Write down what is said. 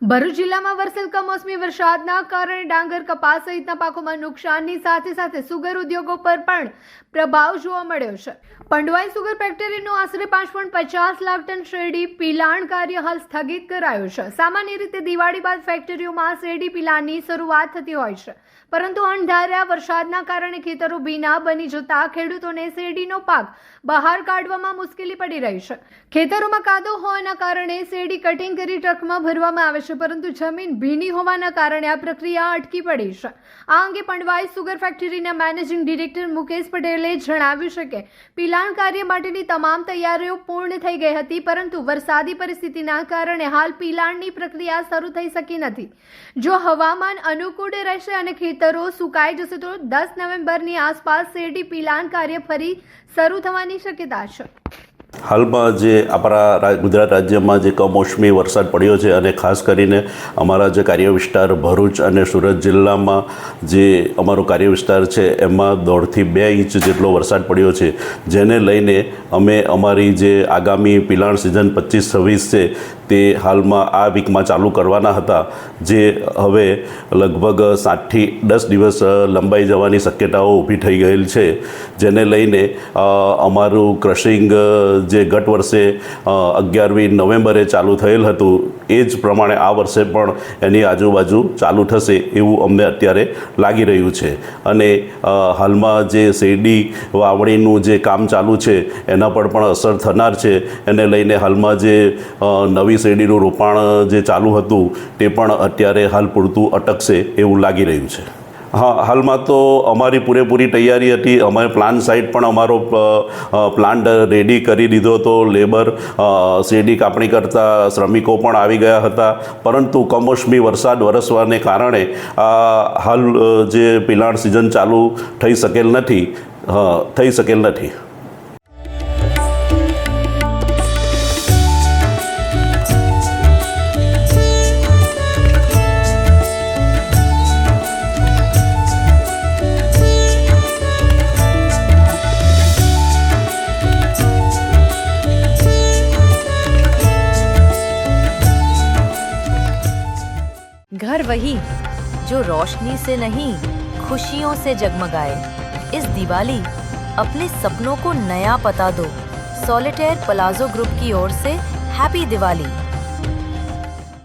ભરૂચ જિલ્લામાં વરસેલ કમોસમી વરસાદના કારણે ડાંગર, કપાસ સહિતના પાકોમાં નુકસાનની સાથે સાથે સુગર ઉદ્યોગો પર પણ પ્રભાવ જોવા મળ્યો છે. પંડવાઈ સુગર ફેક્ટરીનું આશરે 5.50 લાખ ટન શેરડી પિલાણ કાર્ય હાલ સ્થગિત કરાયું છે. સામાન્ય રીતે દિવાળી બાદ ફેક્ટરીઓમાં શેરડી પિલાણની શરૂઆત થતી હોય છે, પરંતુ અણધાર્યા વરસાદના કારણે ખેતરો ભીના બની જતા ખેડૂતોને શેરડીનો પાક બહાર કાઢવામાં મુશ્કેલી પડી રહી છે. ખેતરોમાં કાદવ હોવાના કારણે શેરડી કટિંગ કરી ટ્રકમાં ભરવામાં આવે છે, પરંતુ જમીન ભીની હોવાના કારણે આ પ્રક્રિયા અટકી પડી છે. આ અંગે પંડવાઈ સુગર ફેક્ટરીના મેનેજિંગ ડિરેક્ટર મુકેશ પટેલે જણાવ્યું છે કે પિલાણ કાર્ય માટેની તમામ તૈયારીઓ પૂર્ણ થઈ ગઈ હતી, પરંતુ વરસાદી પરિસ્થિતિના કારણે હાલ પિલાણની પ્રક્રિયા શરૂ થઈ શકી નથી. જો હવામાન અનુકૂળ રહેશે અને ખેતરો સુકાઈ જશે તો 10 નવેમ્બરની આસપાસ શેરડી પિલાણ કાર્ય ફરી શરૂ થવાની શક્યતા છે. હાલમાં જે આપણા ગુજરાત રાજ્યમાં જે કમોસમી વરસાદ પડ્યો છે અને ખાસ કરીને અમારા જે કાર્ય વિસ્તાર ભરૂચ અને સુરત જિલ્લામાં જે અમારો કાર્ય વિસ્તાર છે એમાં 1.5 થી 2 ઇંચ જેટલો વરસાદ પડ્યો છે, જેને લઈને અમે અમારી જે આગામી પિલાણ સિઝન 25-26 છે તે હાલમાં આ વીકમાં ચાલુ કરવાના હતા, જે હવે લગભગ 7 થી 10 દિવસ લંબાઈ જવાની શક્યતાઓ ઊભી થઈ ગયેલ છે, જેને લઈને અમારું ક્રશિંગ જે ગત વર્ષે 11મી નવેમ્બરે ચાલુ થયેલ હતું એ જ પ્રમાણે આ વર્ષે પણ એની આજુબાજુ ચાલુ થશે એવું અમને અત્યારે લાગી રહ્યું છે. અને હાલમાં જે શેરડી વાવણીનું જે કામ ચાલુ છે એના પર પણ અસર થનાર છે. એને લઈને હાલમાં જે નવી શેરડીનું રોપાણ જે ચાલુ હતું તે પણ અત્યારે હાલ પૂરતું અટકશે એવું લાગી રહ્યું છે. હા, હાલમાં તો અમારી પૂરેપૂરી તૈયારી હતી. અમારે પ્લાન્ટ સાઇટ પણ અમારો પ્લાન્ટ રેડી કરી દીધો હતો. લેબર શેરડી કાપણી કરતા શ્રમિકો પણ આવી ગયા હતા, પરંતુ કમોસમી વરસાદ વરસવાને કારણે હાલ જે પિલાણ સિઝન ચાલુ થઈ શકેલ નથી. घर वही जो रोशनी से नहीं खुशियों से जगमगाए. इस दिवाली अपने सपनों को नया पता दो. सॉलिटेयर पलाजो ग्रुप की ओर से हैप्पी दिवाली.